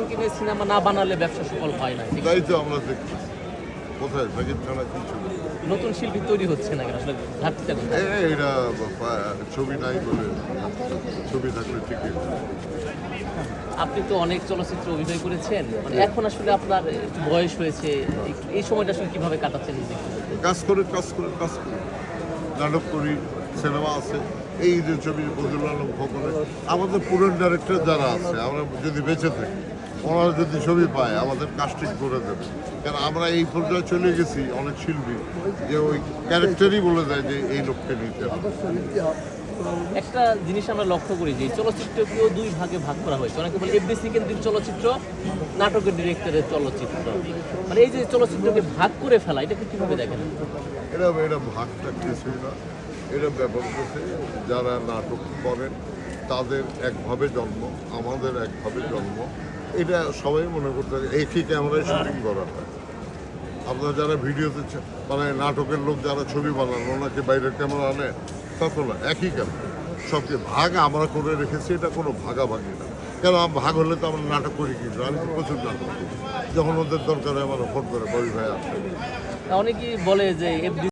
শাকিব খানের সিনেমা না বানালে ব্যবসা সফল হয় না। তাই তো আমরা দেখছি কোথায় সাকিব খান কিছু নতুন শিল্পী তৈরি হচ্ছে না কেন আসলে ঘাটতিটা কোথায়? এরা ছবি নাই বলে ছবি থাকলে ঠিকই। আপনি তো অনেক চলচ্চিত্র অভিনয় করেছেন, মানে এখন আসলে আপনার একটু বয়স হয়েছে, এই সময়টা আসলে কিভাবে কাটাচ্ছেন নিজেকে? কাজ করে নাটক করি, সিনেমা আছে, এই যে ছবি বজলুল আলম খোকনে, আমাদের পুরান ডাইরেক্টর যারা আছে, আমরা যদি বেঁচে থাকি ওনারা যদি ছবি পায় আমাদের কাস্টিং করে দেবে। কারণ আমরা এই পর্যায়ে চলে গেছি অনেক শিল্পী যে ওই ক্যারেক্টারই বলে দেয় যে এই লোককে নিতে হবে। একটা জিনিস আমরা লক্ষ্য করি যে চলচ্চিত্রকেও দুই ভাগে ভাগ করা হয়েছে। অনেকে বলে এফডিসি কেন্দ্রিক চলচ্চিত্র, নাটকের ডিরেক্টরের চলচ্চিত্র, মানে এই যে চলচ্চিত্রকে ভাগ করে ফেলা, এটাকে কিভাবে দেখেন? এটা ভাগটা কিছুই না, এটা ব্যাপার হচ্ছে যারা নাটক করেন তাদের একভাবে জন্ম, আমাদের একভাবে জন্ম, এটা সবাই মনে করতে একই ক্যামেরায় শুটিং করা হয়। আপনারা যারা ভিডিওতে মানে নাটকের লোক যারা ছবি বানান ওনাকে বাইরের ক্যামেরা আনে, তা তো না, একই ক্যামেরা। সবকে ভাগ আমরা করে রেখেছি, এটা কোনো ভাগাভাগি না। কেন ভাগ হলে তো আমরা নাটক করি কিন্তু, আমি তো প্রচুর নাটক করি, যখন ওদের দরকারে আমার ফোন করে বলি ভাই আসে। অনেকেই বলে যে এফডিসি